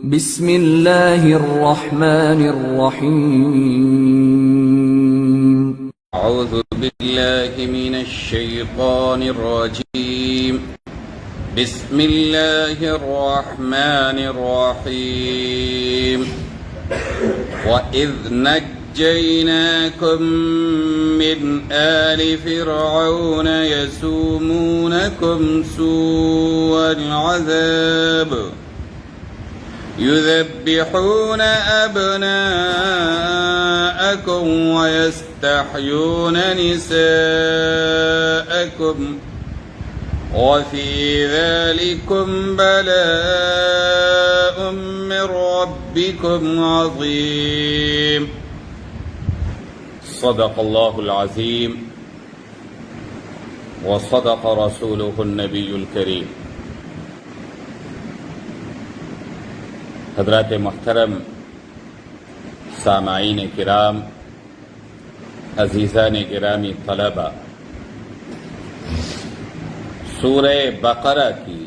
بسم اللہ الرحمن الرحیم اعوذ باللہ من الشیطان الرجیم بسم اللہ الرحمن الرحیم وَإِذْ نَجَّيْنَاكُمْ مِنْ آلِ فِرْعَوْنَ يَسُومُونَكُمْ سُوءَ الْعَذَابِ يذبحون أبناءكم ويستحيون نساءكم وفي ذلكم بلاء من ربكم عظيم صدق الله العظيم وصدق رسوله النبي الكريم. حضرات محترم سامعین کرام، عزیزان گرامی طلبہ، سورہ بقرہ کی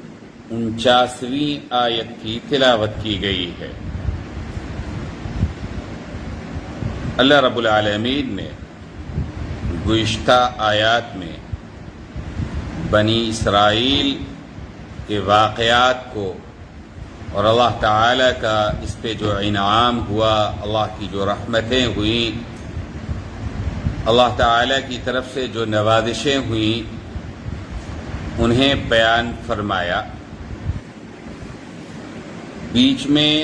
49ویں آیت کی تلاوت کی گئی ہے. اللہ رب العالمین نے گزشتہ آیات میں بنی اسرائیل کے واقعات کو اور اللہ تعالیٰ کا اس پہ جو انعام ہوا، اللہ کی جو رحمتیں ہوئیں، اللہ تعالیٰ کی طرف سے جو نوازشیں ہوئیں، انہیں بیان فرمایا. بیچ میں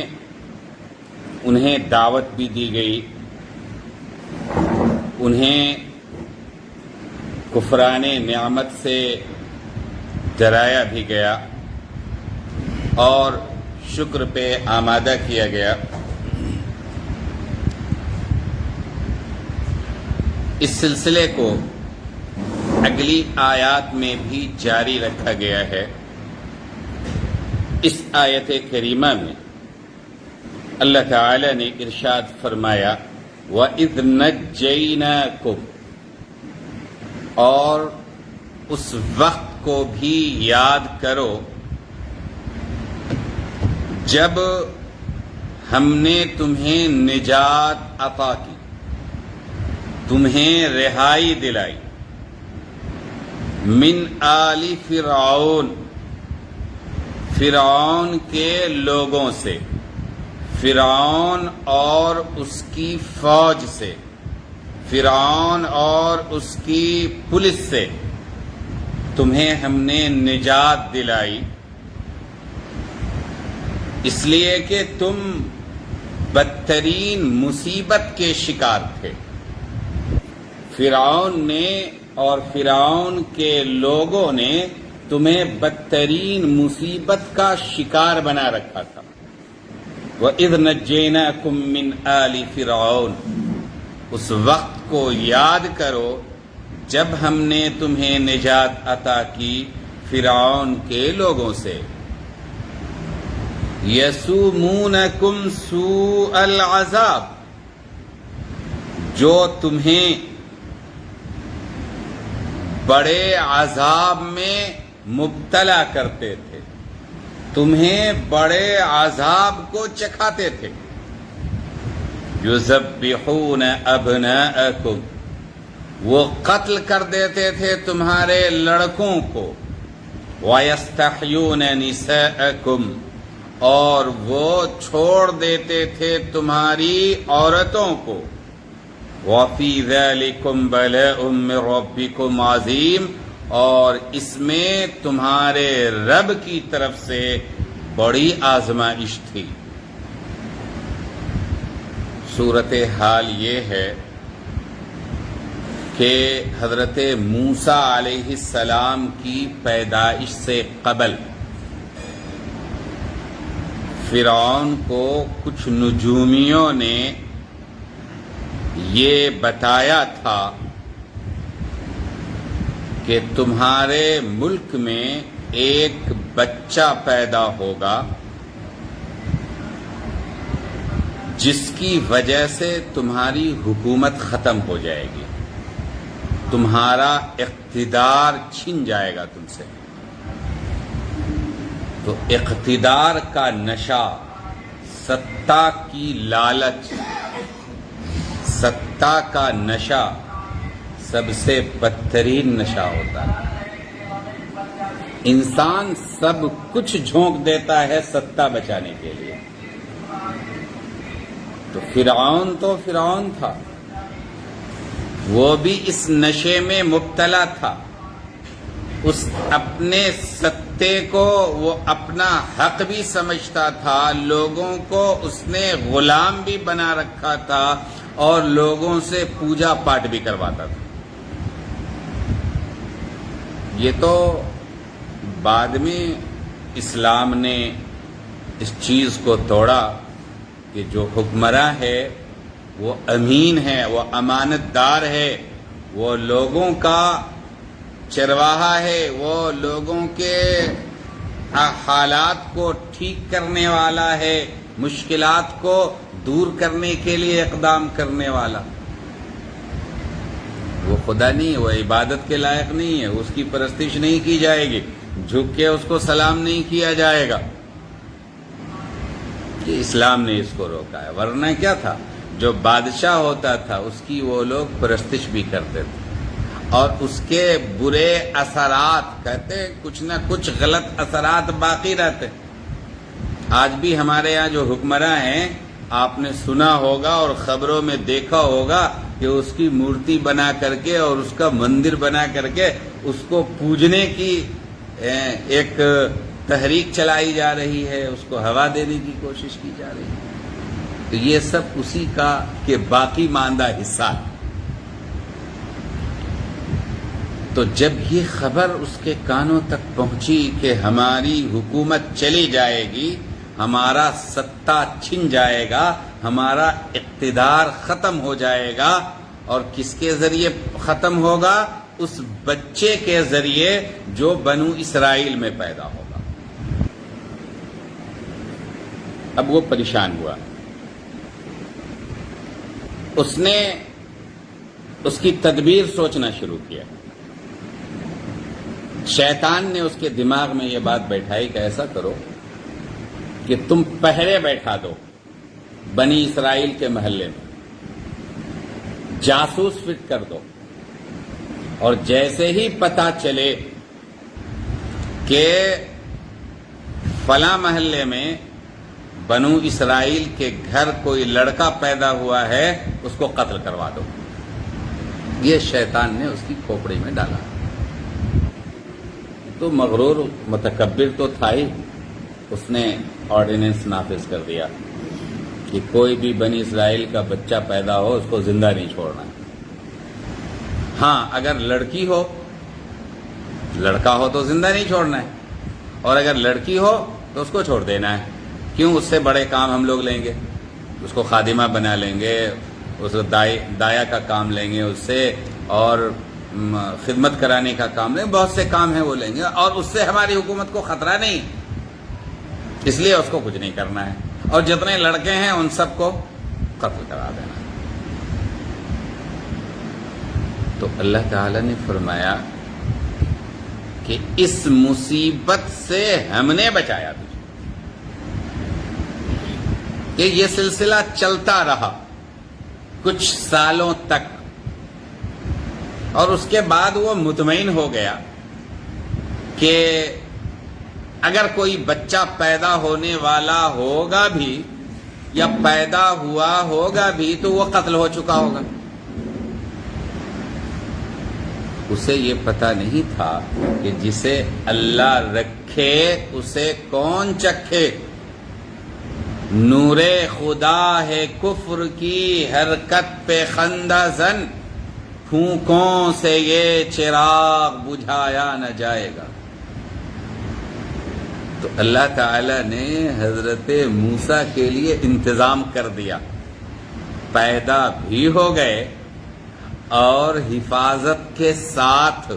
انہیں دعوت بھی دی گئی، انہیں کفران نعمت سے ڈرایا بھی گیا اور شکر پہ آمادہ کیا گیا. اس سلسلے کو اگلی آیات میں بھی جاری رکھا گیا ہے. اس آیت کریمہ میں اللہ تعالی نے ارشاد فرمایا وَإِذْ نَجَّيْنَاكُمْ، اور اس وقت کو بھی یاد کرو جب ہم نے تمہیں نجات عطا کی، تمہیں رہائی دلائی. من آل فرعون، فرعون کے لوگوں سے، فرعون اور اس کی فوج سے، فرعون اور اس کی پولیس سے تمہیں ہم نے نجات دلائی، اس لیے کہ تم بدترین مصیبت کے شکار تھے. فرعون نے اور فرعون کے لوگوں نے تمہیں بدترین مصیبت کا شکار بنا رکھا تھا. وَإِذْ نَجَّيْنَاكُمْ مِنْ آلِ فِرْعَوْنَ، اس وقت کو یاد کرو جب ہم نے تمہیں نجات عطا کی فرعون کے لوگوں سے. یسومونکم سوء العذاب، جو تمہیں بڑے عذاب میں مبتلا کرتے تھے، تمہیں بڑے عذاب کو چکھاتے تھے. یذبحون ابناءکم، وہ قتل کر دیتے تھے تمہارے لڑکوں کو. ویستحیون نساءکم، اور وہ چھوڑ دیتے تھے تمہاری عورتوں کو. وَفِي ذَلِكُمْ بَلَاءٌ مِّن رَبِّكُمْ عَظِيمٌ، اور اس میں تمہارے رب کی طرف سے بڑی آزمائش تھی. صورتحال یہ ہے کہ حضرت موسیٰ علیہ السلام کی پیدائش سے قبل فرعون کو کچھ نجومیوں نے یہ بتایا تھا کہ تمہارے ملک میں ایک بچہ پیدا ہوگا جس کی وجہ سے تمہاری حکومت ختم ہو جائے گی، تمہارا اقتدار چھن جائے گا تم سے. تو اقتدار کا نشہ ستہ کی لالچ، ستہ کا نشہ سب سے بدترین نشہ ہوتا ہے۔ انسان سب کچھ جھونک دیتا ہے ستہ بچانے کے لیے۔ تو فرعون تھا، وہ بھی اس نشے میں مبتلا تھا۔ اس اپنے ستے کو وہ اپنا حق بھی سمجھتا تھا، لوگوں کو اس نے غلام بھی بنا رکھا تھا اور لوگوں سے پوجا پاٹ بھی کرواتا تھا۔ یہ تو بعد میں اسلام نے اس چیز کو توڑا کہ جو حکمراں ہے وہ امین ہے، وہ امانت دار ہے، وہ لوگوں کا چرواہا ہے، وہ لوگوں کے حالات کو ٹھیک کرنے والا ہے، مشکلات کو دور کرنے کے لیے اقدام کرنے والا۔ وہ خدا نہیں ہے، وہ عبادت کے لائق نہیں ہے، اس کی پرستش نہیں کی جائے گی، جھک کے اس کو سلام نہیں کیا جائے گا۔ یہ اسلام نے اس کو روکا ہے، ورنہ کیا تھا؟ جو بادشاہ ہوتا تھا اس کی وہ لوگ پرستش بھی کرتے تھے، اور اس کے برے اثرات، کہتے کچھ نہ کچھ غلط اثرات باقی رہتے۔ آج بھی ہمارے یہاں جو حکمراں ہیں، آپ نے سنا ہوگا اور خبروں میں دیکھا ہوگا کہ اس کی مورتی بنا کر کے اور اس کا مندر بنا کر کے اس کو پوجنے کی ایک تحریک چلائی جا رہی ہے، اس کو ہوا دینے کی کوشش کی جا رہی ہے۔ تو یہ سب اسی کا کہ باقی ماندہ حصہ ہے۔ تو جب یہ خبر اس کے کانوں تک پہنچی کہ ہماری حکومت چلی جائے گی، ہمارا ستہ چھن جائے گا، ہمارا اقتدار ختم ہو جائے گا، اور کس کے ذریعے ختم ہوگا؟ اس بچے کے ذریعے جو بنو اسرائیل میں پیدا ہوگا۔ اب وہ پریشان ہوا، اس نے اس کی تدبیر سوچنا شروع کیا۔ شیطان نے اس کے دماغ میں یہ بات بیٹھائی کہ ایسا کرو کہ تم پہرے بیٹھا دو بنی اسرائیل کے محلے میں، جاسوس فٹ کر دو، اور جیسے ہی پتہ چلے کہ فلاں محلے میں بنو اسرائیل کے گھر کوئی لڑکا پیدا ہوا ہے، اس کو قتل کروا دو۔ یہ شیطان نے اس کی کھوپڑی میں ڈالا۔ تو مغرور متکبر تو تھا ہی، اس نے آرڈیننس نافذ کر دیا کہ کوئی بھی بنی اسرائیل کا بچہ پیدا ہو اس کو زندہ نہیں چھوڑنا ہے۔ ہاں، اگر لڑکی ہو، لڑکا ہو تو زندہ نہیں چھوڑنا ہے، اور اگر لڑکی ہو تو اس کو چھوڑ دینا ہے۔ کیوں؟ اس سے بڑے کام ہم لوگ لیں گے، اس کو خادمہ بنا لیں گے، اس کو دایا کا کام لیں گے اس سے، اور خدمت کرانے کا کام لیں گے، بہت سے کام ہیں وہ لیں گے، اور اس سے ہماری حکومت کو خطرہ نہیں، اس لیے اس کو کچھ نہیں کرنا ہے، اور جتنے لڑکے ہیں ان سب کو قتل کرا دینا ہے۔ تو اللہ تعالی نے فرمایا کہ اس مصیبت سے ہم نے بچایا تجھے، کہ یہ سلسلہ چلتا رہا کچھ سالوں تک، اور اس کے بعد وہ مطمئن ہو گیا کہ اگر کوئی بچہ پیدا ہونے والا ہوگا بھی یا پیدا ہوا ہوگا بھی تو وہ قتل ہو چکا ہوگا۔ اسے یہ پتہ نہیں تھا کہ جسے اللہ رکھے اسے کون چکھے۔ نور خدا ہے کفر کی حرکت پہ خندہ زن، پھونکوں سے یہ چراغ بجھایا نہ جائے گا۔ تو اللہ تعالی نے حضرت موسیٰ کے لیے انتظام کر دیا، پیدا بھی ہو گئے، اور حفاظت کے ساتھ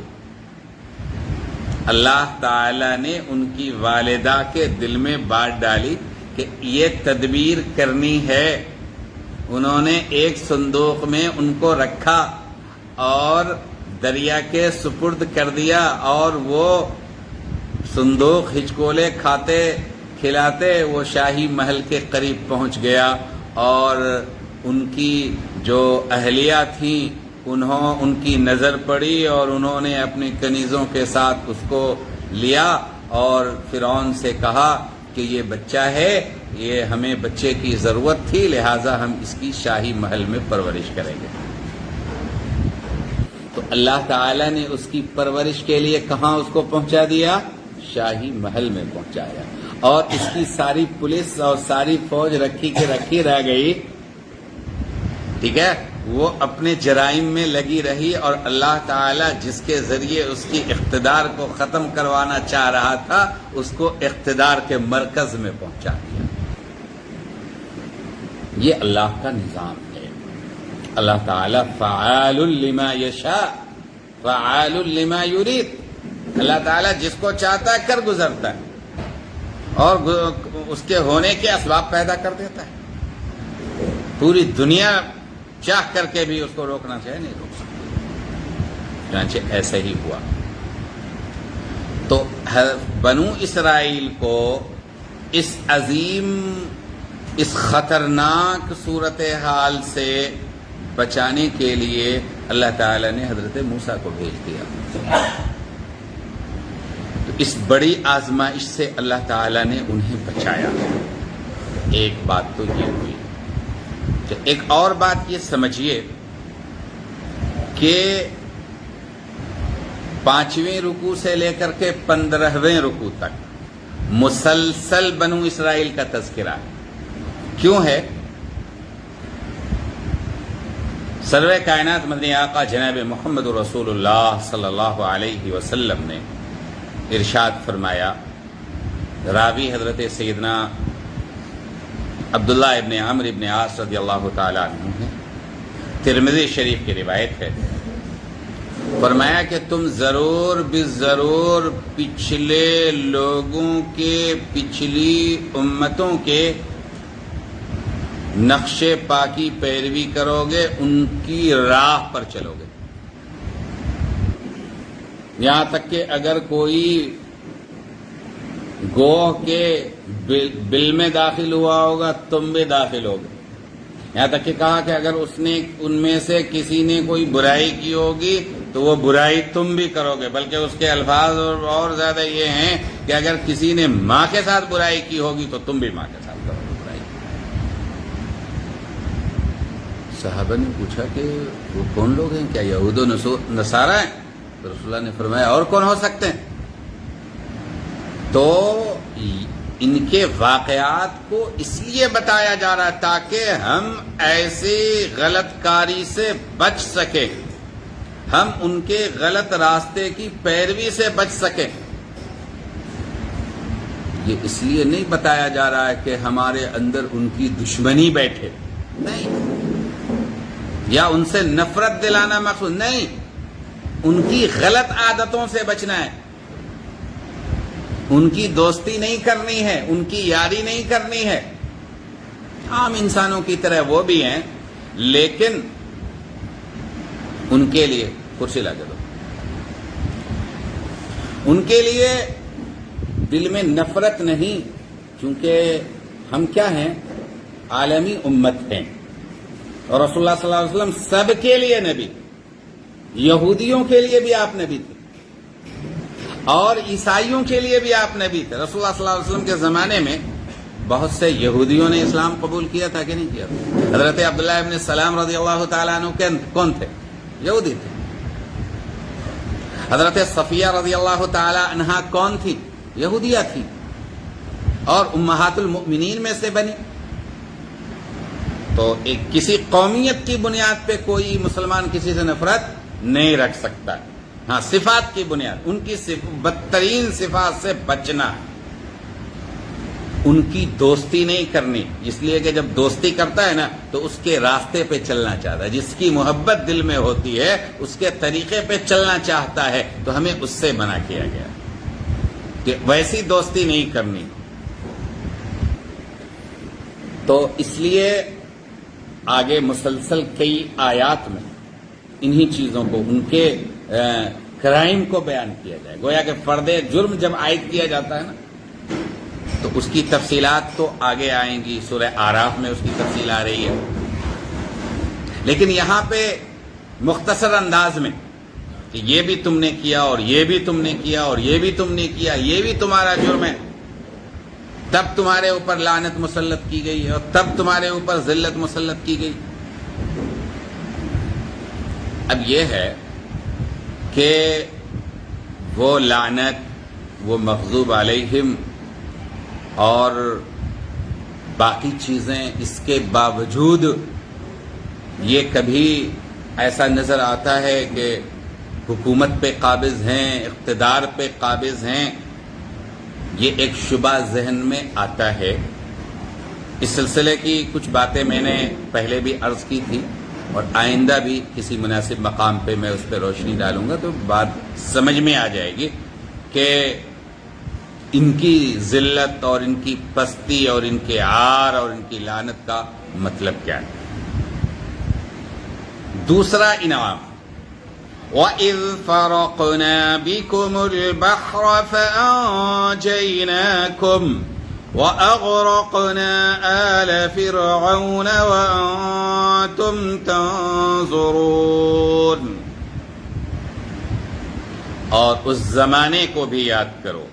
اللہ تعالی نے ان کی والدہ کے دل میں بات ڈالی کہ یہ تدبیر کرنی ہے۔ انہوں نے ایک صندوق میں ان کو رکھا اور دریا کے سپرد کر دیا، اور وہ صندوق ہچکولے کھاتے کھلاتے وہ شاہی محل کے قریب پہنچ گیا اور ان کی جو اہلیہ تھیں ان کی نظر پڑی اور انہوں نے اپنے کنیزوں کے ساتھ اس کو لیا اور فرعون سے کہا کہ یہ بچہ ہے، یہ ہمیں بچے کی ضرورت تھی، لہٰذا ہم اس کی شاہی محل میں پرورش کریں گے۔ تو اللہ تعالی نے اس کی پرورش کے لیے کہاں اس کو پہنچا دیا؟ شاہی محل میں پہنچایا، اور اس کی ساری پولیس اور ساری فوج رکھی رہ گئی، ٹھیک ہے، وہ اپنے جرائم میں لگی رہی، اور اللہ تعالی جس کے ذریعے اس کی اقتدار کو ختم کروانا چاہ رہا تھا اس کو اقتدار کے مرکز میں پہنچا دیا۔ یہ اللہ کا نظام ہے۔ اللہ تعالی فعال لما یشاء فعال لما یرید، اللہ تعالی جس کو چاہتا ہے کر گزرتا ہے اور اس کے ہونے کے اسباب پیدا کر دیتا ہے۔ پوری دنیا چاہ کر کے بھی اس کو روکنا چاہے نہیں روک سکتے، چنانچہ ایسا ہی ہوا۔ تو بنو اسرائیل کو اس عظیم، اس خطرناک صورتحال سے بچانے کے لیے اللہ تعالی نے حضرت موسیٰ کو بھیج دیا۔ تو اس بڑی آزمائش سے اللہ تعالی نے انہیں بچایا۔ ایک بات تو یہ ہوئی۔ ایک اور بات یہ سمجھیے کہ 5ویں رکوع سے لے کر کے 15ویں رکوع تک مسلسل بنو اسرائیل کا تذکرہ ہے۔ کیوں ہے؟ سرور کائنات مدنی آقا جناب محمد رسول اللہ صلی اللہ علیہ وسلم نے ارشاد فرمایا، راوی حضرت سیدنا عبداللہ ابن عمرو ابن عاص رضی اللہ تعالیٰ عنہ ہے، ترمذی شریف کی روایت ہے، فرمایا کہ تم ضرور بالضرور پچھلے لوگوں کے، پچھلی امتوں کے نقش پاکی پیروی کرو گے، ان کی راہ پر چلو گے، یہاں تک کہ اگر کوئی گوہ کے بل میں داخل ہوا ہوگا تم بھی داخل ہوگے، یہاں تک کہ کہا کہ اگر اس نے ان میں سے کسی نے کوئی برائی کی ہوگی تو وہ برائی تم بھی کرو گے، بلکہ اس کے الفاظ اور زیادہ یہ ہیں کہ اگر کسی نے ماں کے ساتھ برائی کی ہوگی تو تم بھی ماں کے ساتھ کرو گے برائی۔ صحابہ نے پوچھا کہ وہ کون لوگ ہیں؟ کیا یہود و نصارہ ہیں؟ تو رسول اللہ نے فرمایا اور کون ہو سکتے ہیں؟ تو ان کے واقعات کو اس لیے بتایا جا رہا ہے تاکہ ہم ایسی غلط کاری سے بچ سکیں، ہم ان کے غلط راستے کی پیروی سے بچ سکیں۔ یہ اس لیے نہیں بتایا جا رہا ہے کہ ہمارے اندر ان کی دشمنی بیٹھے، نہیں، یا ان سے نفرت دلانا مقصود نہیں، ان کی غلط عادتوں سے بچنا ہے، ان کی دوستی نہیں کرنی ہے، ان کی یاری نہیں کرنی ہے۔ عام انسانوں کی طرح وہ بھی ہیں، لیکن ان کے لیے کرسی لا کے دو، ان کے لیے دل میں نفرت نہیں، کیونکہ ہم کیا ہیں؟ عالمی امت ہیں، اور رسول اللہ صلی اللہ علیہ وسلم سب کے لیے نبی، یہودیوں کے لیے بھی آپ نبی تھے اور عیسائیوں کے لیے بھی آپ نبی تھے۔ رسول اللہ صلی اللہ علیہ وسلم کے زمانے میں بہت سے یہودیوں نے اسلام قبول کیا تھا کہ نہیں کیا تھا؟ حضرت عبداللہ ابن سلام رضی اللہ تعالیٰ عنہ کون تھے؟ یہودی تھے۔ حضرت صفیہ رضی اللہ تعالیٰ عنہا کون تھی؟ یہودیہ تھی، اور امہات المؤمنین میں سے بنی۔ تو ایک کسی قومیت کی بنیاد پہ کوئی مسلمان کسی سے نفرت نہیں رکھ سکتا۔ ہاں، صفات کی بنیاد، ان کی بدترین صفات سے بچنا، ان کی دوستی نہیں کرنی، اس لیے کہ جب دوستی کرتا ہے نا تو اس کے راستے پہ چلنا چاہتا ہے، جس کی محبت دل میں ہوتی ہے اس کے طریقے پہ چلنا چاہتا ہے، تو ہمیں اس سے منع کیا گیا کہ ویسی دوستی نہیں کرنی۔ تو اس لیے آگے مسلسل کئی آیات میں انہی چیزوں کو، ان کے کرائم کو بیان کیا جائے، گویا کہ فرد جرم جب عائد کیا جاتا ہے نا تو اس کی تفصیلات تو آگے آئیں گی، سورہ اعراف میں اس کی تفصیل آ رہی ہے، لیکن یہاں پہ مختصر انداز میں کہ یہ بھی تم نے کیا اور یہ بھی تم نے کیا اور یہ بھی تم نے کیا، یہ بھی تمہارا جرم ہے، تب تمہارے اوپر لعنت مسلط کی گئی اور تب تمہارے اوپر ذلت مسلط کی گئی۔ اب یہ ہے کہ وہ لعنت، وہ مغضوب علیہم اور باقی چیزیں، اس کے باوجود یہ کبھی ایسا نظر آتا ہے کہ حکومت پہ قابض ہیں، اقتدار پہ قابض ہیں، یہ ایک شبہ ذہن میں آتا ہے۔ اس سلسلے کی کچھ باتیں میں نے پہلے بھی عرض کی تھی اور آئندہ بھی کسی مناسب مقام پہ میں اس پہ روشنی ڈالوں گا تو بات سمجھ میں آ جائے گی کہ ان کی ذلت اور ان کی پستی اور ان کے عار اور ان کی لعنت کا مطلب کیا ہے۔ دوسرا انعام، وَإِذْ فَرَقْنَا بِكُمُ الْبَحْرَ فَأَنْجَيْنَاكُمْ وَأَغْرَقْنَا آلَ فِرْعَوْنَ وَأَنْتُمْ تَنْظُرُونَ۔ اور اس زمانے کو بھی یاد کرو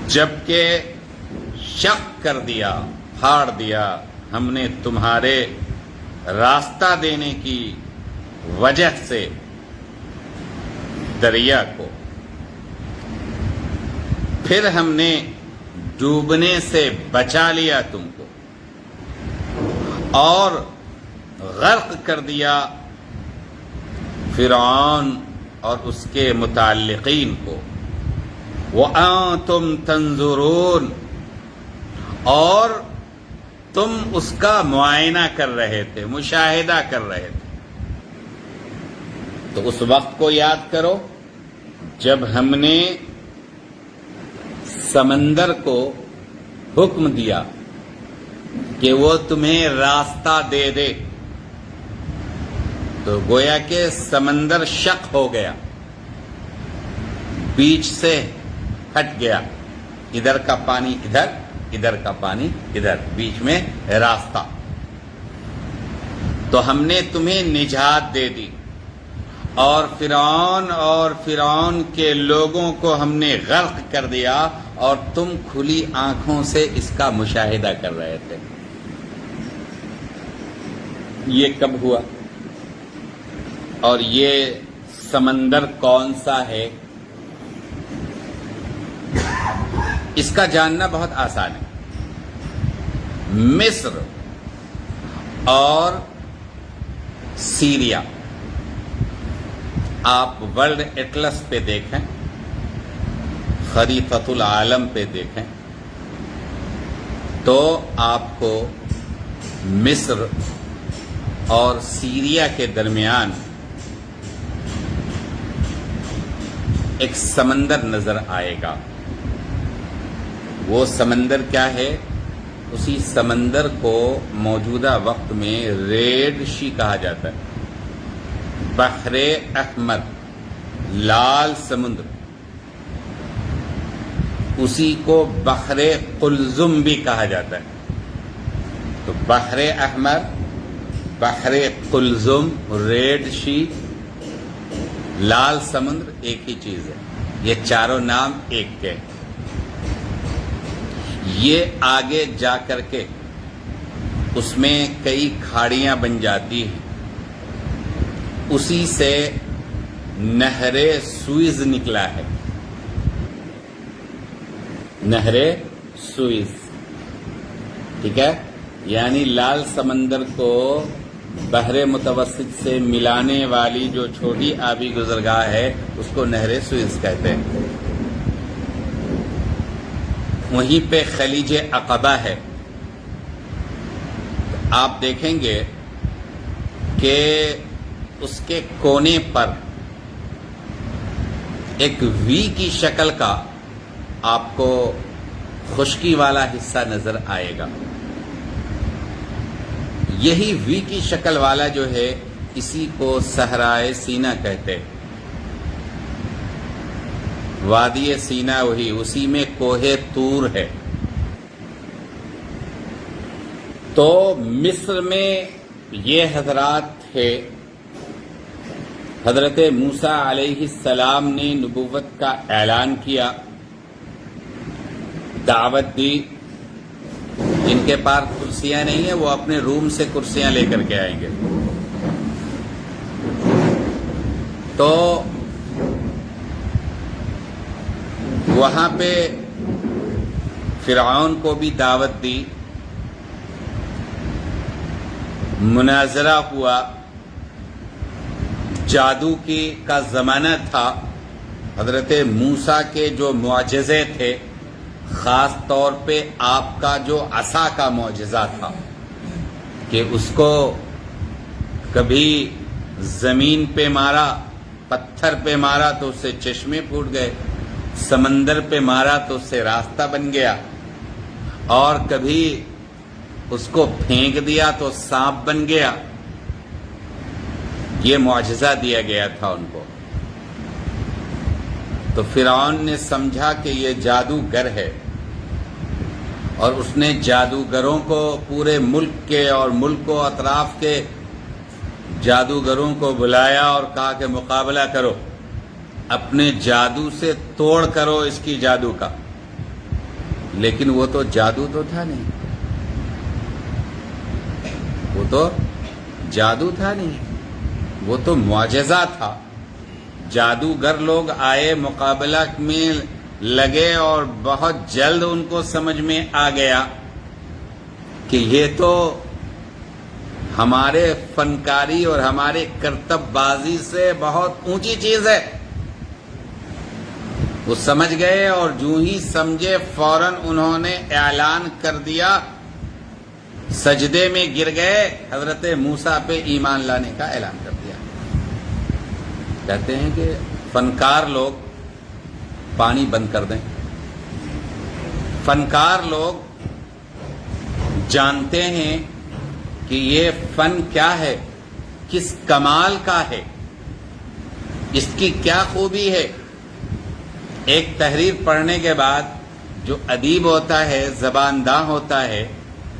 جبکہ شق کر دیا، پھاڑ دیا ہم نے تمہارے راستہ دینے کی وجہ سے دریا کو، پھر ہم نے ڈوبنے سے بچا لیا تم کو اور غرق کر دیا فرعون اور اس کے متعلقین کو، وَأَنْتُمْ تَنْظُرُونَ، اور تم اس کا معائنہ کر رہے تھے، مشاہدہ کر رہے تھے۔ تو اس وقت کو یاد کرو جب ہم نے سمندر کو حکم دیا کہ وہ تمہیں راستہ دے دے، تو گویا کہ سمندر شق ہو گیا، بیچ سے ہٹ گیا، ادھر کا پانی ادھر، ادھر کا پانی ادھر، بیچ میں راستہ۔ تو ہم نے تمہیں نجات دے دی اور فرعون کے لوگوں کو ہم نے غرق کر دیا اور تم کھلی آنکھوں سے اس کا مشاہدہ کر رہے تھے۔ یہ کب ہوا اور یہ سمندر کون سا ہے؟ اس کا جاننا بہت آسان ہے۔ مصر اور سیریا، آپ ورلڈ ایٹلس پہ دیکھیں، خریطۃ العالم پہ دیکھیں تو آپ کو مصر اور سیریا کے درمیان ایک سمندر نظر آئے گا۔ وہ سمندر کیا ہے؟ اسی سمندر کو موجودہ وقت میں ریڈ سی کہا جاتا ہے، بحر احمر، لال سمندر، اسی کو بحر قلزم بھی کہا جاتا ہے۔ تو بحر احمر، بحر قلزم، ریڈ سی، لال سمندر ایک ہی چیز ہے، یہ چاروں نام ایک کے۔ یہ آگے جا کر کے اس میں کئی کھاڑیاں بن جاتی ہیں، اسی سے نہر سوئز نکلا ہے، نہر سوئز، ٹھیک ہے؟ یعنی لال سمندر کو بحر متوسط سے ملانے والی جو چھوٹی آبی گزرگاہ ہے اس کو نہر سوئز کہتے ہیں۔ وہیں پہ خلیج عقبہ ہے۔ آپ دیکھیں گے کہ اس کے کونے پر ایک وی کی شکل کا آپ کو خشکی والا حصہ نظر آئے گا۔ یہی وی کی شکل والا جو ہے اسی کو صحرائے سینا کہتے ہیں۔ وادی سینا وہی، اسی میں کوہ طور ہے. تو مصر میں یہ حضرات تھے. حضرت موسیٰ علیہ السلام نے نبوت کا اعلان کیا، دعوت دی. جن کے پاس کرسیاں نہیں ہیں وہ اپنے روم سے کرسیاں لے کر کے آئیں گے. تو وہاں پہ فرعون کو بھی دعوت دی، مناظرہ ہوا. جادو کا زمانہ تھا. حضرت موسیٰ کے جو معجزے تھے، خاص طور پہ آپ کا جو عصا کا معجزہ تھا کہ اس کو کبھی زمین پہ مارا، پتھر پہ مارا تو اس سے چشمے پھوٹ گئے، سمندر پہ مارا تو اس سے راستہ بن گیا، اور کبھی اس کو پھینک دیا تو سانپ بن گیا. یہ معجزہ دیا گیا تھا ان کو. تو فرعون نے سمجھا کہ یہ جادوگر ہے، اور اس نے جادوگروں کو پورے ملک کے اور ملک و اطراف کے جادوگروں کو بلایا اور کہا کہ مقابلہ کرو، اپنے جادو سے توڑ کرو اس کی جادو کا. لیکن وہ تو جادو تو تھا نہیں، وہ تو جادو تھا نہیں، وہ تو معجزہ تھا. جادوگر لوگ آئے، مقابلہ میں لگے، اور بہت جلد ان کو سمجھ میں آ گیا کہ یہ تو ہمارے فنکاری اور ہمارے کرتب بازی سے بہت اونچی چیز ہے. وہ سمجھ گئے، اور جو ہی سمجھے فوراً انہوں نے اعلان کر دیا، سجدے میں گر گئے، حضرت موسیٰ پہ ایمان لانے کا اعلان کر دیا. کہتے ہیں کہ فنکار لوگ پانی بند کر دیں. فنکار لوگ جانتے ہیں کہ یہ فن کیا ہے، کس کمال کا ہے، اس کی کیا خوبی ہے. ایک تحریر پڑھنے کے بعد جو ادیب ہوتا ہے، زبانداں ہوتا ہے،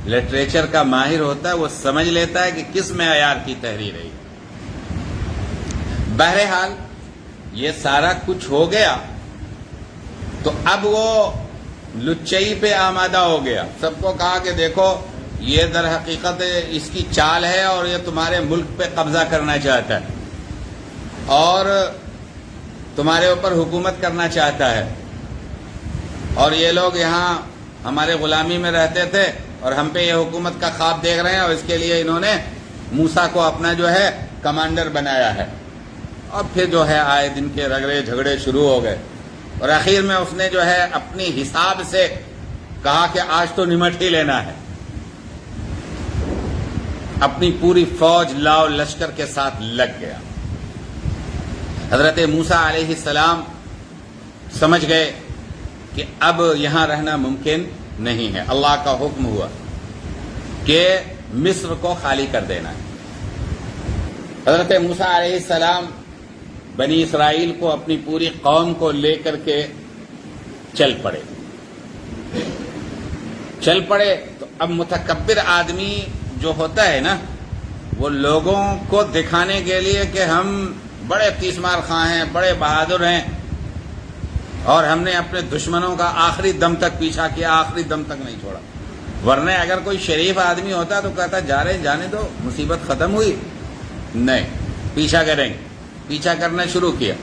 لٹریچر کا ماہر ہوتا ہے، وہ سمجھ لیتا ہے کہ کس معیار کی تحریر ہے. بہرحال یہ سارا کچھ ہو گیا تو اب وہ لچئی پہ آمادہ ہو گیا. سب کو کہا کہ دیکھو یہ در حقیقت اس کی چال ہے، اور یہ تمہارے ملک پہ قبضہ کرنا چاہتا ہے اور تمہارے اوپر حکومت کرنا چاہتا ہے. اور یہ لوگ یہاں ہمارے غلامی میں رہتے تھے اور ہم پہ یہ حکومت کا خواب دیکھ رہے ہیں، اور اس کے لیے انہوں نے موسیٰ کو اپنا جو ہے کمانڈر بنایا ہے. اور پھر جو ہے آئے دن کے رگڑے جھگڑے شروع ہو گئے، اور آخر میں اس نے جو ہے اپنی حساب سے کہا کہ آج تو نمٹ ہی لینا ہے. اپنی پوری فوج لاؤ لشکر کے ساتھ لگ گیا. حضرت موسیٰ علیہ السلام سمجھ گئے کہ اب یہاں رہنا ممکن نہیں ہے. اللہ کا حکم ہوا کہ مصر کو خالی کر دینا ہے. حضرت موسیٰ علیہ السلام بنی اسرائیل کو، اپنی پوری قوم کو لے کر کے چل پڑے. تو اب متکبر آدمی جو ہوتا ہے نا، وہ لوگوں کو دکھانے کے لیے کہ ہم بڑے تیسمار خواہ ہیں، بڑے بہادر ہیں، اور ہم نے اپنے دشمنوں کا آخری دم تک پیچھا کیا، آخری دم تک نہیں چھوڑا. ورنہ اگر کوئی شریف آدمی ہوتا تو کہتا جانے دو، مصیبت ختم ہوئی. نہیں، پیچھا کریں گے. پیچھا کرنا شروع کیا.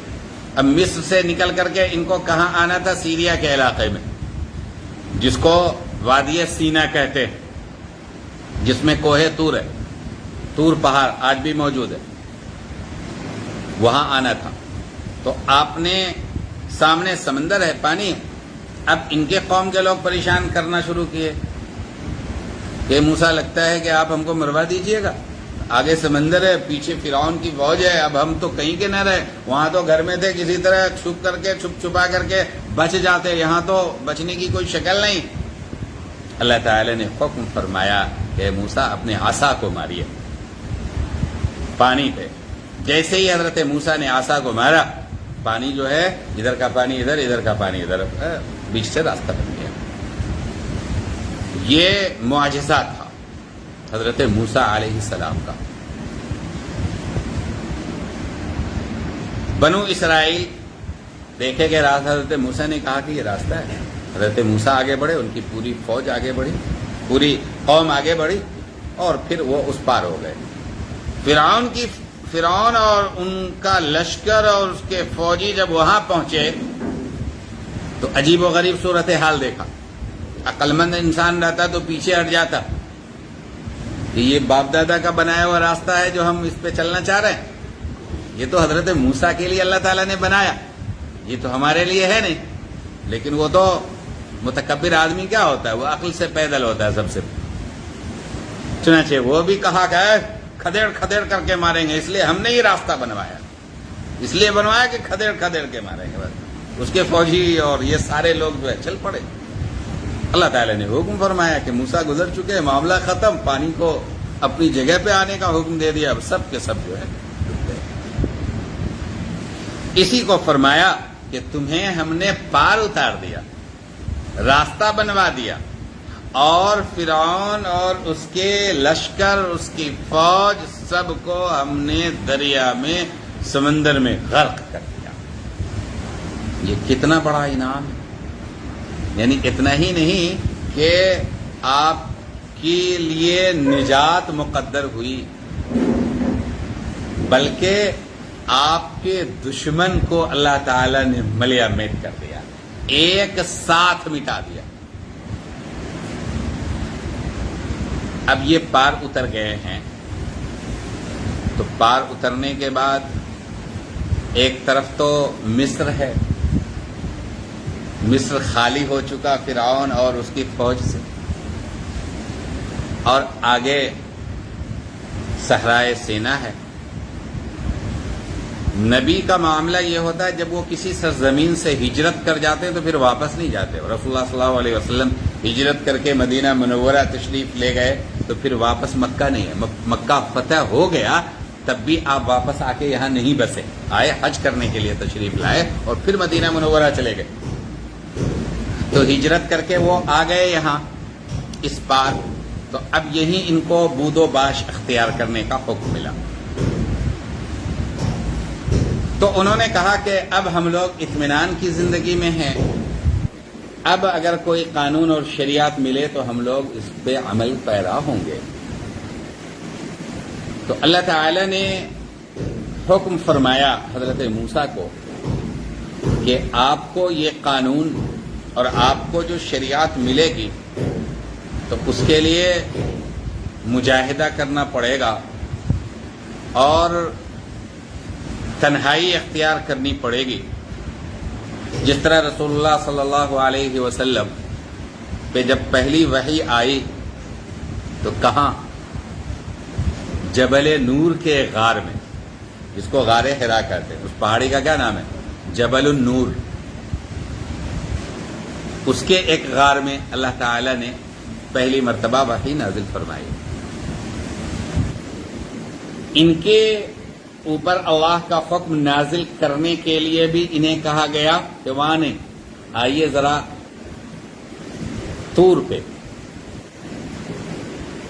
اب مصر سے نکل کر کے ان کو کہاں آنا تھا؟ سیریا کے علاقے میں، جس کو وادی سینا کہتے ہیں، جس میں کوہ طور ہے. طور پہاڑ آج بھی موجود ہے، وہاں آنا تھا. تو آپ نے سامنے سمندر ہے، پانی. اب ان کے قوم کے لوگ پریشان کرنا شروع کیے کہ موسیٰ لگتا ہے کہ آپ ہم کو مروا دیجئے گا، آگے سمندر ہے، پیچھے فرعون کی فوج ہے، اب ہم تو کہیں کے نہ رہے. وہاں تو گھر میں تھے، کسی طرح چھپ چھپا کر کے بچ جاتے، یہاں تو بچنے کی کوئی شکل نہیں. اللہ تعالی نے حکم فرمایا کہ موسیٰ اپنے عصا کو ماریے پانی پہ. جیسے ہی حضرت موسیٰ نے عصا کو مارا، پانی جو ہے ادھر کا پانی ادھر، ادھر کا پانی ادھر بیچ سے راستہ بن گیا. یہ معجزہ تھا حضرت موسیٰ علیہ السلام کا. بنو اسرائیل دیکھے کہ حضرت موسیٰ نے کہا کہ یہ راستہ ہے. حضرت موسیٰ آگے بڑھے, ان کی پوری فوج آگے بڑھی, پوری قوم آگے بڑھی, اور پھر وہ اس پار ہو گئے. فرعون اور ان کا لشکر اور اس کے فوجی جب وہاں پہنچے تو عجیب و غریب صورتحال دیکھا. عقل مند انسان رہتا تو پیچھے ہٹ جاتا کہ یہ باپ دادا کا بنایا ہوا راستہ ہے جو ہم اس پہ چلنا چاہ رہے ہیں. یہ تو حضرت موسیٰ کے لیے اللہ تعالیٰ نے بنایا, یہ تو ہمارے لیے ہے نہیں. لیکن وہ تو متکبر آدمی کیا ہوتا ہے, وہ عقل سے پیدل ہوتا ہے سب سے. چنانچہ وہ بھی کہا کہ کھدیڑ کھدیڑ کر کے ماریں گے, اس لیے ہم نے یہ راستہ بنوایا, اس لیے بنوایا کہ کھدیڑ کھدیڑ کے ماریں گے. بس اس کے فوجی اور یہ سارے لوگ جو ہے چل پڑے. اللہ تعالیٰ نے حکم فرمایا کہ موسیٰ گزر چکے, معاملہ ختم, پانی کو اپنی جگہ پہ آنے کا حکم دے دیا. اب سب کے سب جو ہے اسی کو فرمایا کہ تمہیں ہم نے پار اتار دیا, راستہ بنوا دیا, اور فرعون اور اس کے لشکر, اس کی فوج, سب کو ہم نے دریا میں, سمندر میں غرق کر دیا. یہ کتنا بڑا انعام ہے. یعنی اتنا ہی نہیں کہ آپ کے لیے نجات مقدر ہوئی, بلکہ آپ کے دشمن کو اللہ تعالی نے ملیہ میٹ کر دیا, ایک ساتھ مٹا دیا. اب یہ پار اتر گئے ہیں, تو پار اترنے کے بعد ایک طرف تو مصر ہے, مصر خالی ہو چکا فرعون اور اس کی فوج سے, اور آگے صحرائے سینا ہے. نبی کا معاملہ یہ ہوتا ہے جب وہ کسی سرزمین سے ہجرت کر جاتے ہیں تو پھر واپس نہیں جاتے. رسول اللہ صلی اللہ علیہ وسلم ہجرت کر کے مدینہ منورہ تشریف لے گئے تو پھر واپس مکہ نہیں ہے. مکہ فتح ہو گیا تب بھی آپ واپس آ کے یہاں نہیں بسے, آئے حج کرنے کے لیے تشریف لائے اور پھر مدینہ منورہ چلے گئے. تو ہجرت کر کے وہ آ گئے یہاں اس پار, تو اب یہی ان کو بود و باش اختیار کرنے کا حکم ملا. تو انہوں نے کہا کہ اب ہم لوگ اطمینان کی زندگی میں ہیں, اب اگر کوئی قانون اور شریعت ملے تو ہم لوگ اس پہ عمل پیرا ہوں گے. تو اللہ تعالی نے حکم فرمایا حضرت موسیٰ کو کہ آپ کو یہ قانون اور آپ کو جو شریعت ملے گی تو اس کے لیے مجاہدہ کرنا پڑے گا, اور تنہائی اختیار کرنی پڑے گی. جس طرح رسول اللہ صلی اللہ علیہ وسلم پہ جب پہلی وحی آئی تو کہاں, جبل نور کے غار میں, جس کو غار حرا کہتے ہیں, اس پہاڑی کا کیا نام ہے, جبل النور. اس کے ایک غار میں اللہ تعالی نے پہلی مرتبہ وحی نازل فرمائی. ان کے اوپر اللہ کا حکم نازل کرنے کے لیے بھی انہیں کہا گیا کہ وہاں نے آئیے ذرا طور پہ.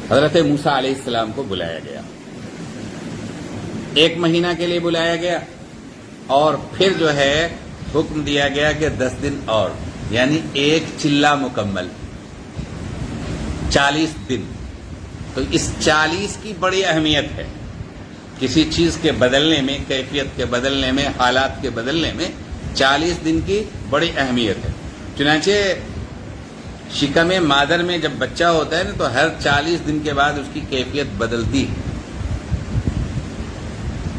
حضرت موسیٰ علیہ السلام کو بلایا گیا, 1 مہینہ کے لیے بلایا گیا, اور پھر جو ہے حکم دیا گیا کہ 10 دن اور, یعنی 1 چلہ مکمل 40 دن. تو اس 40 کی بڑی اہمیت ہے. کسی چیز کے بدلنے میں, کیفیت کے بدلنے میں, حالات کے بدلنے میں 40 دن کی بڑی اہمیت ہے. چنانچہ شکم مادر میں جب بچہ ہوتا ہے نا تو ہر 40 دن کے بعد اس کی کیفیت بدلتی ہے.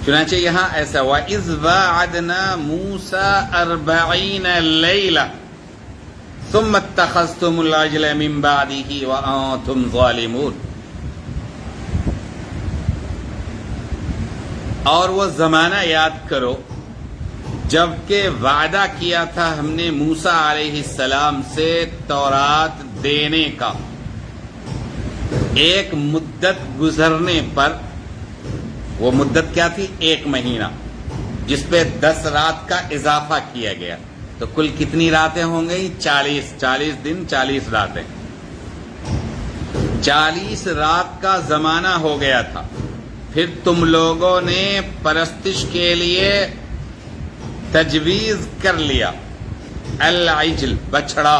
چنانچہ یہاں ایسا وَإِذْ وَاعَدْنَا مُوسَىٰ 40 لَيْلَةً ثُمَّ اتَّخَذْتُمُ الْعِجْلَ مِن بَعْدِهِ وَأَنْتُمْ ظَالِمُونَ. اور وہ زمانہ یاد کرو جب کہ وعدہ کیا تھا ہم نے موسیٰ علیہ السلام سے تورات دینے کا, ایک مدت گزرنے پر. وہ مدت کیا تھی؟ 1 مہینہ, جس پہ 10 رات کا اضافہ کیا گیا. تو کل کتنی راتیں ہوں گی؟ 40 دن 40 راتیں، 40 رات کا زمانہ ہو گیا تھا۔ پھر تم لوگوں نے پرستش کے لیے تجویز کر لیا العجل، بچڑا،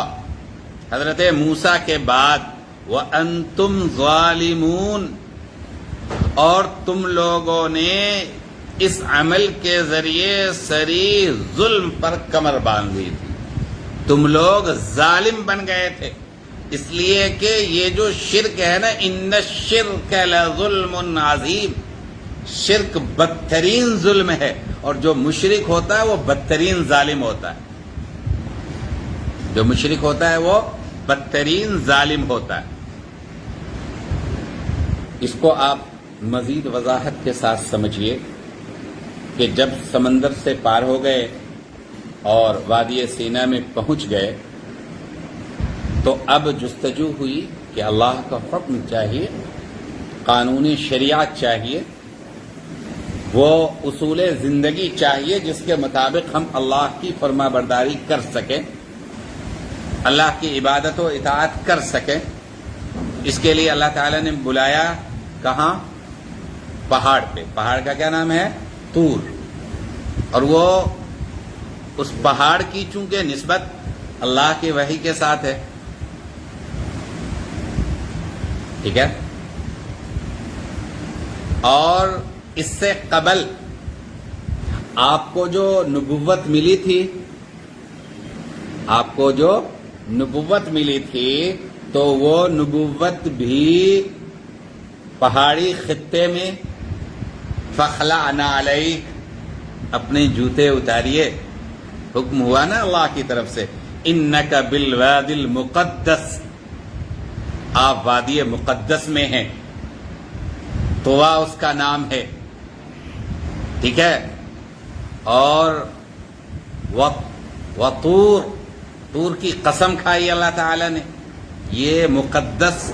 حضرت موسیٰ کے بعد وَأَنْتُمْ ظَالِمُونَ، اور تم لوگوں نے اس عمل کے ذریعے صریح ظلم پر کمر باندھی تھی، تم لوگ ظالم بن گئے تھے، اس لیے کہ یہ جو شرک ہے نا، ان الشرک لظلم عظیم، شرک بدترین ظلم ہے، اور جو مشرک ہوتا ہے وہ بدترین ظالم ہوتا ہے، جو مشرک ہوتا ہے وہ بدترین ظالم ہوتا ہے۔ اس کو آپ مزید وضاحت کے ساتھ سمجھیے کہ جب سمندر سے پار ہو گئے اور وادی سینا میں پہنچ گئے تو اب جستجو ہوئی کہ اللہ کا حکم چاہیے، قانون شریعت چاہیے، وہ اصول زندگی چاہیے جس کے مطابق ہم اللہ کی فرما برداری کر سکیں، اللہ کی عبادت و اطاعت کر سکیں۔ اس کے لیے اللہ تعالیٰ نے بلایا کہاں؟ پہاڑ پہ۔ پہاڑ کا کیا نام ہے؟ طور۔ اور وہ اس پہاڑ کی چونکہ نسبت اللہ کی وحی کے ساتھ ہے، ٹھیک ہے، اور اس سے قبل آپ کو جو نبوت ملی تھی، آپ کو جو نبوت ملی تھی تو وہ نبوت بھی پہاڑی خطے میں فخلعنا علیک، اپنے جوتے اتاریے، حکم ہوا نا اللہ کی طرف سے، انک بالوادی المقدس، آپ وادی مقدس میں ہیں، طوا اس کا نام ہے، ٹھیک ہے، اور وطور، طور کی قسم کھائی اللہ تعالی نے۔ یہ مقدس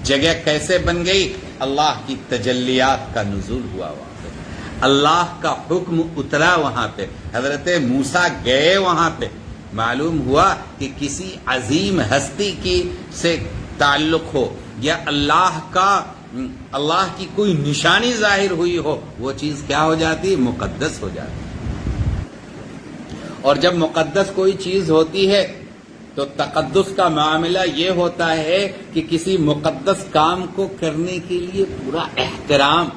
جگہ کیسے بن گئی؟ اللہ کی تجلیات کا نزول ہوا وہاں پہ، اللہ کا حکم اترا وہاں پہ، حضرت موسیٰ گئے وہاں پہ، معلوم ہوا کہ کسی عظیم ہستی کی سے تعلق ہو یا اللہ کی کوئی نشانی ظاہر ہوئی ہو، وہ چیز کیا ہو جاتی؟ مقدس ہو جاتی۔ اور جب مقدس کوئی چیز ہوتی ہے تو تقدس کا معاملہ یہ ہوتا ہے کہ کسی مقدس کام کو کرنے کے لیے پورا احترام،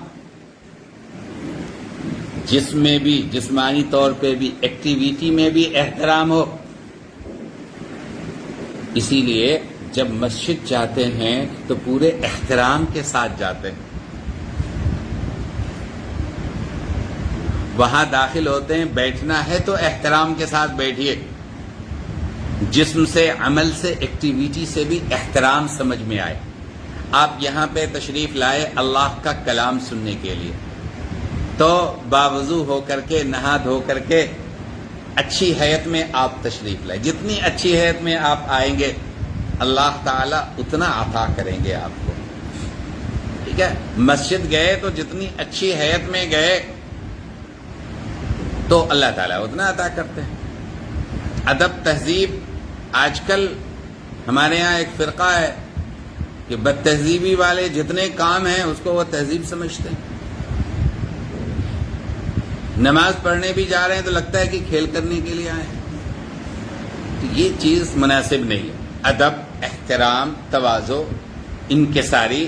جسم میں بھی، جسمانی طور پہ بھی، ایکٹیویٹی میں بھی احترام ہو۔ اسی لیے جب مسجد جاتے ہیں تو پورے احترام کے ساتھ جاتے ہیں، وہاں داخل ہوتے ہیں، بیٹھنا ہے تو احترام کے ساتھ بیٹھیے، جسم سے، عمل سے، ایکٹیویٹی سے بھی احترام سمجھ میں آئے۔ آپ یہاں پہ تشریف لائے اللہ کا کلام سننے کے لیے، تو باوضو ہو کر کے، نہا دھو کر کے، اچھی حیت میں آپ تشریف لائے۔ جتنی اچھی حیت میں آپ آئیں گے اللہ تعالیٰ اتنا عطا کریں گے آپ کو، ٹھیک ہے۔ مسجد گئے تو جتنی اچھی حیت میں گئے تو اللہ تعالیٰ اتنا عطا کرتے ہیں۔ ادب تہذیب، آج کل ہمارے ہاں ایک فرقہ ہے کہ بد تہذیبی والے جتنے کام ہیں اس کو وہ تہذیب سمجھتے ہیں۔ نماز پڑھنے بھی جا رہے ہیں تو لگتا ہے کہ کھیل کرنے کے لیے آئے ہیں، تو یہ چیز مناسب نہیں ہے۔ ادب، احترام، تواضع، انکساری،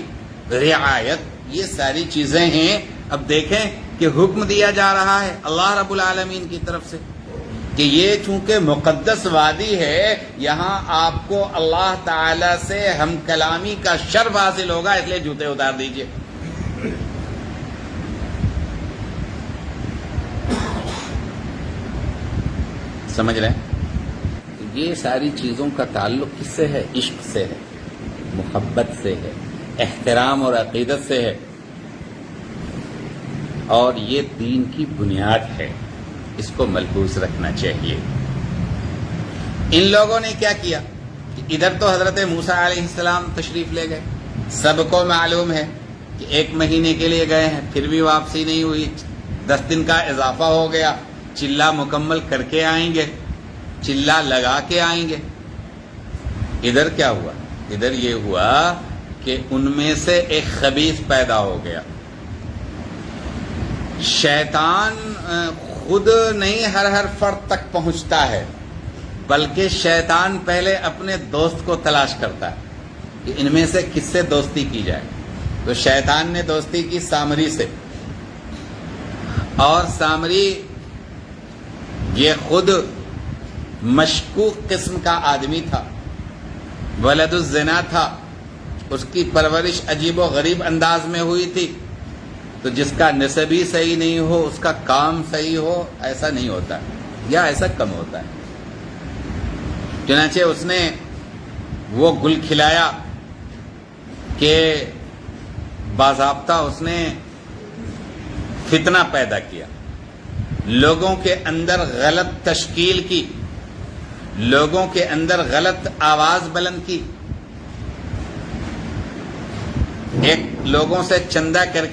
رعایت، یہ ساری چیزیں ہیں۔ اب دیکھیں کہ حکم دیا جا رہا ہے اللہ رب العالمین کی طرف سے کہ یہ چونکہ مقدس وادی ہے، یہاں آپ کو اللہ تعالی سے ہم کلامی کا شرف حاصل ہوگا، اس لیے جوتے اتار دیجئے۔ سمجھ رہے ہیں؟ یہ ساری چیزوں کا تعلق کس سے ہے؟ عشق سے ہے، محبت سے ہے، احترام اور عقیدت سے ہے، اور یہ دین کی بنیاد ہے، اس کو ملحوظ رکھنا چاہیے۔ ان لوگوں نے کیا کیا کہ ادھر تو حضرت موسیٰ علیہ السلام تشریف لے گئے، سب کو معلوم ہے کہ 1 مہینے کے لیے گئے ہیں، پھر بھی واپسی نہیں ہوئی، 10 دن کا اضافہ ہو گیا، چلہ مکمل کر کے آئیں گے، چلا لگا کے آئیں گے. ادھر کیا ہوا؟ ادھر یہ ہوا کہ ان میں سے ایک خبیث پیدا ہو گیا. شیطان خود نہیں ہر فرد تک پہنچتا ہے، بلکہ شیطان پہلے اپنے دوست کو تلاش کرتا ہے کہ ان میں سے کس سے دوستی کی جائے. تو شیطان نے دوستی کی سامری سے، اور سامری یہ خود مشکوک قسم کا آدمی تھا، ولد الزنا تھا، اس کی پرورش عجیب و غریب انداز میں ہوئی تھی. تو جس کا نسب ہی صحیح نہیں ہو، اس کا کام صحیح ہو، ایسا نہیں ہوتا یا ایسا کم ہوتا ہے. چنانچہ اس نے وہ گل کھلایا کہ باضابطہ اس نے فتنہ پیدا کیا، لوگوں کے اندر غلط تشکیل کی، لوگوں کے اندر غلط آواز بلند کی. ایک لوگوں سے چندہ کر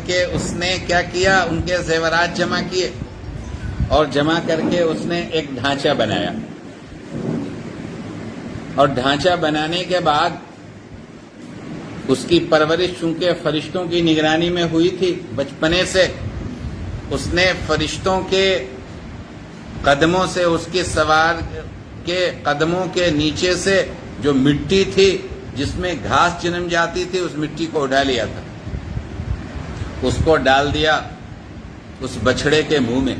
کے اس نے کیا کیا، ان کے زیورات جمع کیے، اور جمع کر کے اس نے ایک ڈھانچہ بنایا. اور ڈھانچہ بنانے کے بعد اس کی پرورش چونکہ فرشتوں کی نگرانی میں ہوئی تھی بچپنے سے، اس نے فرشتوں کے قدموں سے، اس کے سوار کے قدموں کے نیچے سے جو مٹی تھی جس میں گھاس جنم جاتی تھی، اس مٹی کو اٹھا لیا تھا، اس کو ڈال دیا اس بچھڑے کے منہ میں.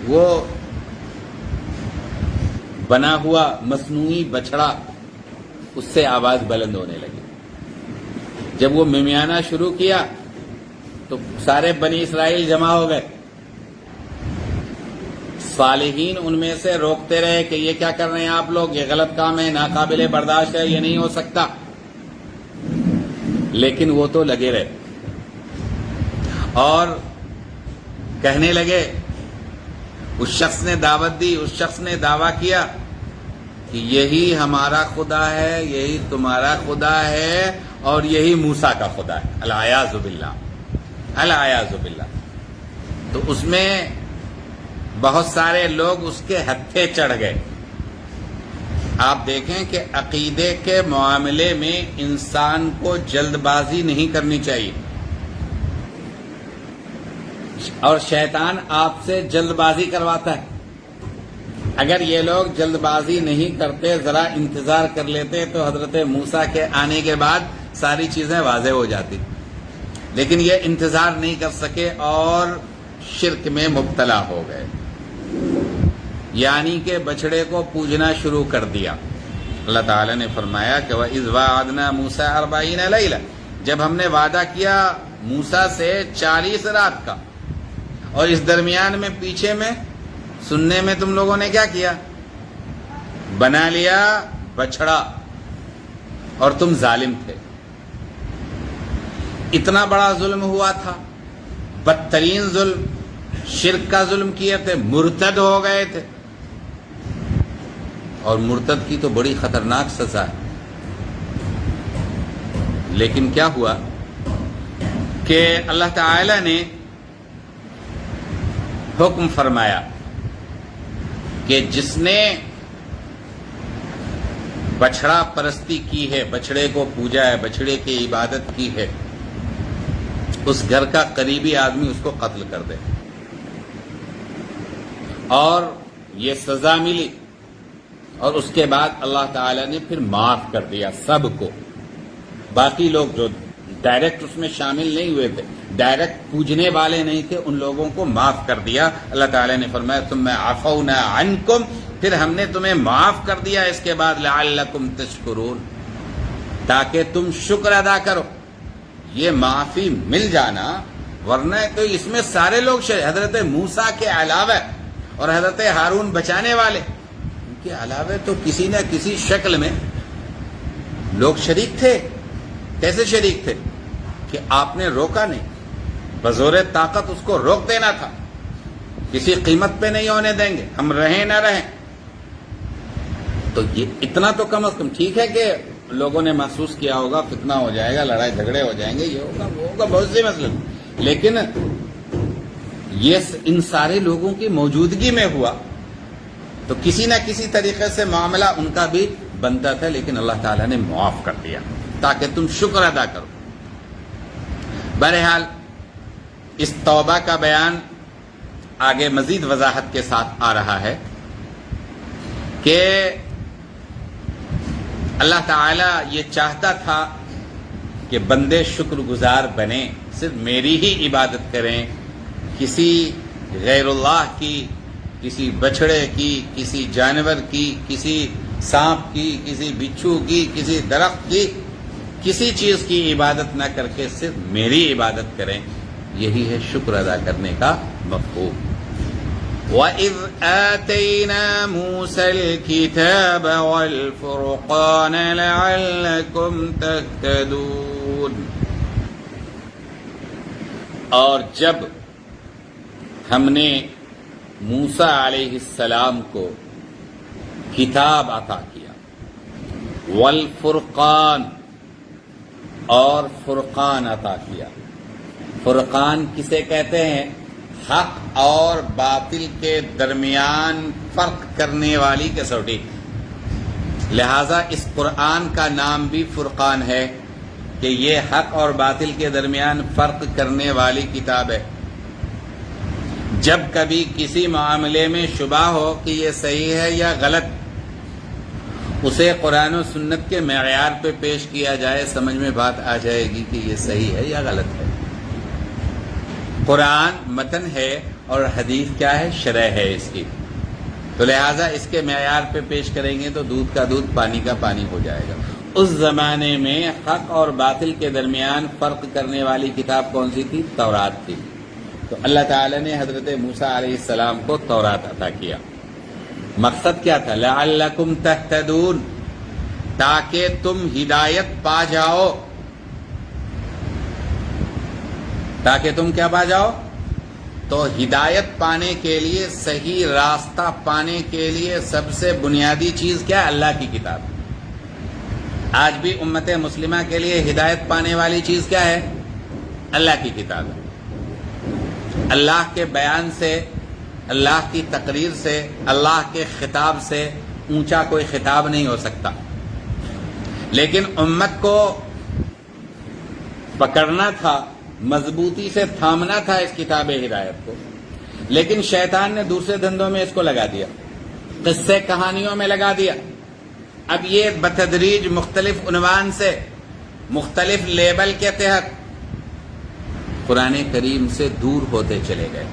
وہ بنا ہوا مصنوعی بچھڑا، اس سے آواز بلند ہونے لگی. جب وہ ممیانا شروع کیا تو سارے بنی اسرائیل جمع ہو گئے. صالحین ان میں سے روکتے رہے کہ یہ کیا کر رہے ہیں آپ لوگ، یہ غلط کام ہے، ناقابل برداشت ہے، یہ نہیں ہو سکتا. لیکن وہ تو لگے رہے اور کہنے لگے. اس شخص نے دعوت دی، اس شخص نے دعویٰ کیا کہ یہی ہمارا خدا ہے، یہی تمہارا خدا ہے، اور یہی موسیٰ کا خدا ہے. العیاذ باللہ، العیاذ باللہ. تو اس میں بہت سارے لوگ اس کے ہتھے چڑھ گئے. آپ دیکھیں کہ عقیدے کے معاملے میں انسان کو جلد بازی نہیں کرنی چاہیے، اور شیطان آپ سے جلد بازی کرواتا ہے. اگر یہ لوگ جلد بازی نہیں کرتے، ذرا انتظار کر لیتے، تو حضرت موسیٰ کے آنے کے بعد ساری چیزیں واضح ہو جاتی. لیکن یہ انتظار نہیں کر سکے اور شرک میں مبتلا ہو گئے، یعنی کہ بچڑے کو پوجنا شروع کر دیا. اللہ تعالی نے فرمایا کہ وَإِذْ وَعَدْنَا مُوسَىٰ 40 لَيْلَةً، جب ہم نے وعدہ کیا موسیٰ سے 40 رات کا، اور اس درمیان میں پیچھے میں سننے میں تم لوگوں نے کیا کیا، بنا لیا بچڑا، اور تم ظالم تھے. اتنا بڑا ظلم ہوا تھا، بدترین ظلم، شرک کا ظلم کیے تھے، مرتد ہو گئے تھے. اور مرتد کی تو بڑی خطرناک سزا ہے. لیکن کیا ہوا کہ اللہ تعالی نے حکم فرمایا کہ جس نے بچڑا پرستی کی ہے، بچڑے کو پوجا ہے، بچڑے کی عبادت کی ہے، اس گھر کا قریبی آدمی اس کو قتل کر دے. اور یہ سزا ملی، اور اس کے بعد اللہ تعالی نے پھر معاف کر دیا سب کو. باقی لوگ جو ڈائریکٹ اس میں شامل نہیں ہوئے تھے، ڈائریکٹ پوجنے والے نہیں تھے، ان لوگوں کو معاف کر دیا. اللہ تعالی نے فرمایا ثم عفونا عنکم، پھر ہم نے تمہیں معاف کر دیا اس کے بعد لعلکم تشکرون، تاکہ تم شکر ادا کرو. یہ معافی مل جانا، ورنہ تو اس میں سارے لوگ حضرت موسیٰ کے علاوہ اور حضرت ہارون بچانے والے، ان کے علاوہ تو کسی نہ کسی شکل میں لوگ شریک تھے. کیسے شریک تھے کہ آپ نے روکا نہیں، بزور طاقت اس کو روک دینا تھا. کسی قیمت پہ نہیں ہونے دیں گے، ہم رہیں نہ رہیں. تو یہ اتنا تو کم از کم ٹھیک ہے کہ لوگوں نے محسوس کیا ہوگا فتنہ ہو جائے گا، لڑائی جھگڑے ہو جائیں گے، یہ ہوگا وہ ہوگا، بہت سے مسئلے. لیکن یہ ان سارے لوگوں کی موجودگی میں ہوا تو کسی نہ کسی طریقے سے معاملہ ان کا بھی بنتا تھا، لیکن اللہ تعالیٰ نے معاف کر دیا تاکہ تم شکر ادا کرو۔ بہرحال اس توبہ کا بیان آگے مزید وضاحت کے ساتھ آ رہا ہے کہ اللہ تعالیٰ یہ چاہتا تھا کہ بندے شکر گزار بنیں، صرف میری ہی عبادت کریں، کسی غیر اللہ کی، کسی بچھڑے کی، کسی جانور کی، کسی سانپ کی، کسی بچھو کی، کسی درخت کی، کسی چیز کی عبادت نہ کر کے صرف میری عبادت کریں۔ یہی ہے شکر ادا کرنے کا مفہوم۔ وَإِذْ آتَيْنَا مُوسَى الْكِتَابَ وَالْفُرْقَانَ لَعَلَّكُمْ تَهْتَدُونَ، اور جب ہم نے موسیٰ علیہ السلام کو کتاب عطا کیا، والفرقان، اور فرقان عطا کیا۔ فرقان کسے کہتے ہیں؟ حق اور باطل کے درمیان فرق کرنے والی کسوٹی، لہذا اس قرآن کا نام بھی فرقان ہے کہ یہ حق اور باطل کے درمیان فرق کرنے والی کتاب ہے۔ جب کبھی کسی معاملے میں شبہ ہو کہ یہ صحیح ہے یا غلط، اسے قرآن و سنت کے معیار پہ پیش کیا جائے، سمجھ میں بات آ جائے گی کہ یہ صحیح ہے یا غلط ہے۔ قرآن متن ہے اور حدیث کیا ہے؟ شرح ہے اس کی، تو لہٰذا اس کے معیار پہ پیش کریں گے تو دودھ کا دودھ پانی کا پانی ہو جائے گا۔ اس زمانے میں حق اور باطل کے درمیان فرق کرنے والی کتاب کون سی تھی؟ تورات تھی۔ تو اللہ تعالیٰ نے حضرت موسیٰ علیہ السلام کو تورات عطا کیا۔ مقصد کیا تھا؟ لعلکم تہتدون، تاکہ تم ہدایت پا جاؤ۔ تاکہ تم کیا پا جاؤ؟ تو ہدایت پانے کے لیے، صحیح راستہ پانے کے لیے سب سے بنیادی چیز کیا ہے؟ اللہ کی کتاب۔ آج بھی امت مسلمہ کے لیے ہدایت پانے والی چیز کیا ہے؟ اللہ کی کتاب ہے۔ اللہ کے بیان سے، اللہ کی تقریر سے، اللہ کے خطاب سے اونچا کوئی خطاب نہیں ہو سکتا، لیکن امت کو پکڑنا تھا، مضبوطی سے تھامنا تھا اس کتاب ہدایت کو، لیکن شیطان نے دوسرے دھندوں میں اس کو لگا دیا، قصے کہانیوں میں لگا دیا۔ اب یہ بتدریج مختلف عنوان سے، مختلف لیبل کے تحت قرآن کریم سے دور ہوتے چلے گئے۔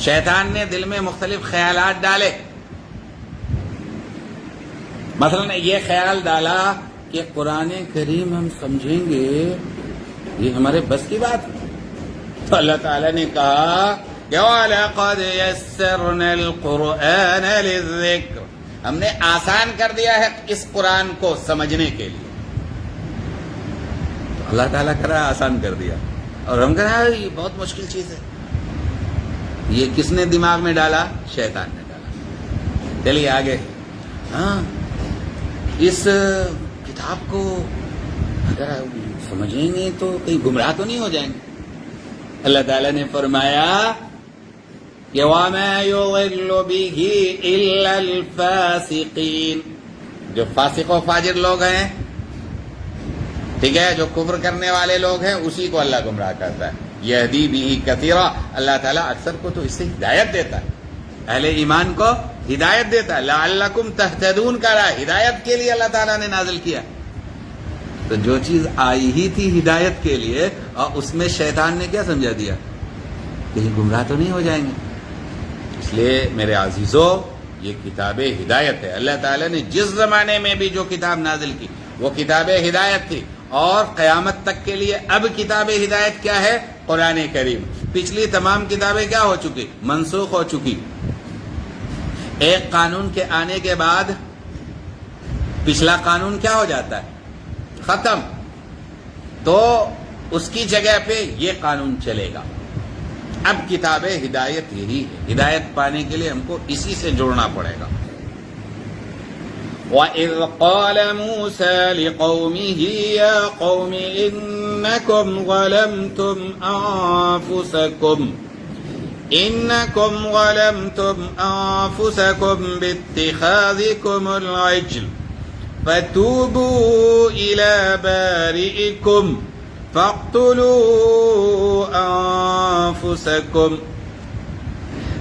شیطان نے دل میں مختلف خیالات ڈالے، مثلا یہ خیال ڈالا کہ قرآن کریم ہم سمجھیں گے، یہ ہمارے بس کی بات ہے۔ تو اللہ تعالیٰ نے کہا کہ وَلَقَدْ يَسَّرْنَا الْقُرْآنَ لِلذِّكْرِ، ہم نے آسان کر دیا ہے اس قرآن کو سمجھنے کے لیے۔ تو اللہ تعالیٰ کہہ رہا ہے آسان کر دیا، اور ہم کہہ رہے ہیں یہ بہت مشکل چیز ہے۔ یہ کس نے دماغ میں ڈالا؟ شیطان نے ڈالا۔ چلیے آگے۔ ہاں، اس کتاب کو اگر سمجھیں گے تو کہیں گمراہ تو نہیں ہو جائیں گے؟ اللہ تعالیٰ نے فرمایا کہ وَمَا يُضِلُّ بِهِ إِلَّا الْفَاسِقِينَ، جو فاسق و فاجر لوگ ہیں، ٹھیک ہے، جو کفر کرنے والے لوگ ہیں، اسی کو اللہ گمراہ کرتا ہے۔ یہدی بہ کثیرا، اللہ تعالیٰ اکثر کو تو اس سے ہدایت دیتا ہے، اہل ایمان کو ہدایت دیتا ہے۔ لعلکم تہتدون کا رہا، ہدایت کے لیے اللہ تعالیٰ نے نازل کیا۔ تو جو چیز آئی ہی تھی ہدایت کے لیے، اور اس میں شیطان نے کیا سمجھا دیا؟ کہیں گمراہ تو نہیں ہو جائیں گے۔ اس لیے میرے عزیزو، یہ کتاب ہدایت ہے۔ اللہ تعالیٰ نے جس زمانے میں بھی جو کتاب نازل کی وہ کتاب ہدایت تھی، اور قیامت تک کے لیے اب کتاب ہدایت کیا ہے؟ قرآن کریم۔ پچھلی تمام کتابیں کیا ہو چکی؟ منسوخ ہو چکی۔ ایک قانون کے آنے کے بعد پچھلا قانون کیا ہو جاتا ہے؟ ختم۔ تو اس کی جگہ پہ یہ قانون چلے گا۔ اب کتاب ہدایت یہی ہے، ہدایت پانے کے لیے ہم کو اسی سے جڑنا پڑے گا۔ وَإِذْ قَالَ مُوسَى لِقَوْمِهِ يَا قَوْمِ إِنَّ إنكم ظلمتم أنفسكم باتخاذكم العجل فتوبوا إلى بارئكم فاقتلوا أنفسكم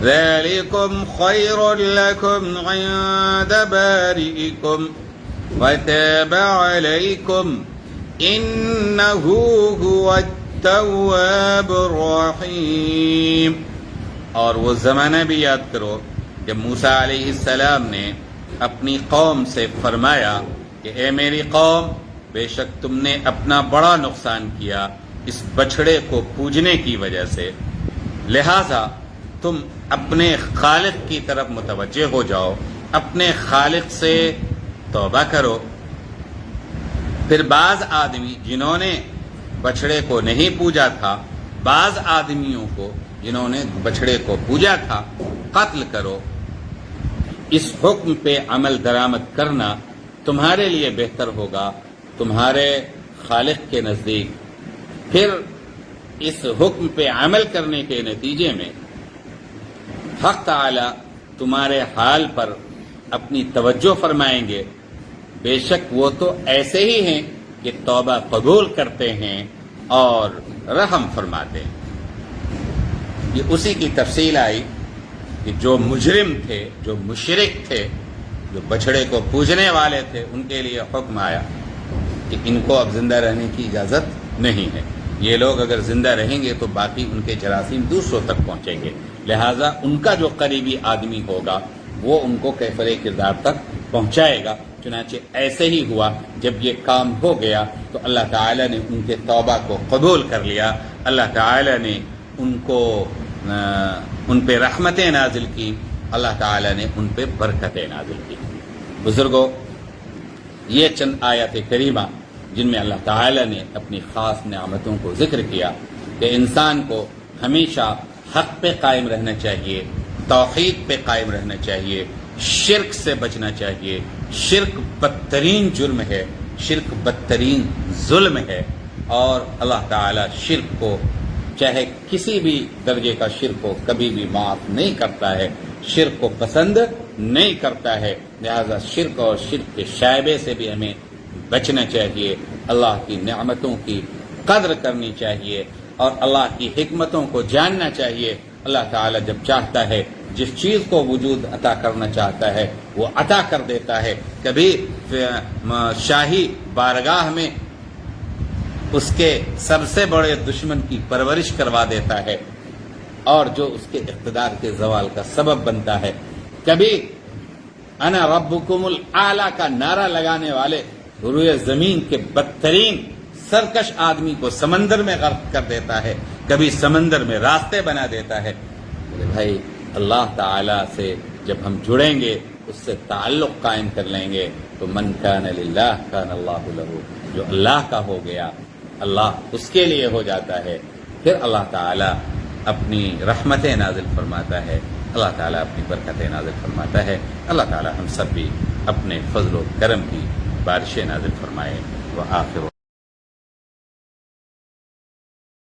ذلكم خير لكم عند بارئكم وتاب عليكم إنه هو التواب الرحيم. اور وہ زمانہ بھی یاد کرو جب موسیٰ علیہ السلام نے اپنی قوم سے فرمایا کہ اے میری قوم، بے شک تم نے اپنا بڑا نقصان کیا اس بچھڑے کو پوجنے کی وجہ سے، لہذا تم اپنے خالق کی طرف متوجہ ہو جاؤ، اپنے خالق سے توبہ کرو. پھر بعض آدمی جنہوں نے بچھڑے کو نہیں پوجا تھا، بعض آدمیوں کو جنہوں نے بچھڑے کو پوجا تھا، قتل کرو. اس حکم پہ عمل درآمد کرنا تمہارے لیے بہتر ہوگا تمہارے خالق کے نزدیک. پھر اس حکم پہ عمل کرنے کے نتیجے میں حق تعالی تمہارے حال پر اپنی توجہ فرمائیں گے. بے شک وہ تو ایسے ہی ہیں کہ توبہ قبول کرتے ہیں اور رحم فرماتے ہیں. یہ اسی کی تفصیل آئی کہ جو مجرم تھے، جو مشرک تھے، جو بچھڑے کو پوجنے والے تھے، ان کے لیے حکم آیا کہ ان کو اب زندہ رہنے کی اجازت نہیں ہے. یہ لوگ اگر زندہ رہیں گے تو باقی ان کے جراثیم دوسروں تک پہنچیں گے، لہٰذا ان کا جو قریبی آدمی ہوگا وہ ان کو کیفر کردار تک پہنچائے گا. چنانچہ ایسے ہی ہوا. جب یہ کام ہو گیا تو اللہ تعالی نے ان کے توبہ کو قبول کر لیا. اللہ تعالی نے ان پہ رحمتیں نازل کی، اللہ تعالی نے ان پہ برکتیں نازل کی. بزرگوں، یہ چند آیات کریمہ جن میں اللہ تعالی نے اپنی خاص نعمتوں کو ذکر کیا کہ انسان کو ہمیشہ حق پہ قائم رہنا چاہیے، توحید پہ قائم رہنا چاہیے، شرک سے بچنا چاہیے. شرک بدترین جرم ہے، شرک بدترین ظلم ہے، اور اللہ تعالی شرک کو چاہے کسی بھی درجے کا شرک ہو کبھی بھی معاف نہیں کرتا ہے، شرک کو پسند نہیں کرتا ہے. لہذا شرک اور شرک کے شائبے سے بھی ہمیں بچنا چاہیے، اللہ کی نعمتوں کی قدر کرنی چاہیے اور اللہ کی حکمتوں کو جاننا چاہیے. اللہ تعالی جب چاہتا ہے جس چیز کو وجود عطا کرنا چاہتا ہے وہ عطا کر دیتا ہے. کبھی شاہی بارگاہ میں اس کے سب سے بڑے دشمن کی پرورش کروا دیتا ہے اور جو اس کے اقتدار کے زوال کا سبب بنتا ہے. کبھی انا ربکم الاعلی کا نعرہ لگانے والے روئے زمین کے بدترین سرکش آدمی کو سمندر میں غرق کر دیتا ہے، کبھی سمندر میں راستے بنا دیتا ہے. بھائی اللہ تعالی سے جب ہم جڑیں گے، اس سے تعلق قائم کر لیں گے تو من کان للہ کان اللہ لہ، جو اللہ کا ہو گیا اللہ اس کے لیے ہو جاتا ہے. پھر اللہ تعالیٰ اپنی رحمتیں نازل فرماتا ہے، اللہ تعالیٰ اپنی برکتیں نازل فرماتا ہے. اللہ تعالیٰ ہم سب بھی اپنے فضل و کرم کی بارشیں نازل فرمائے. وآخر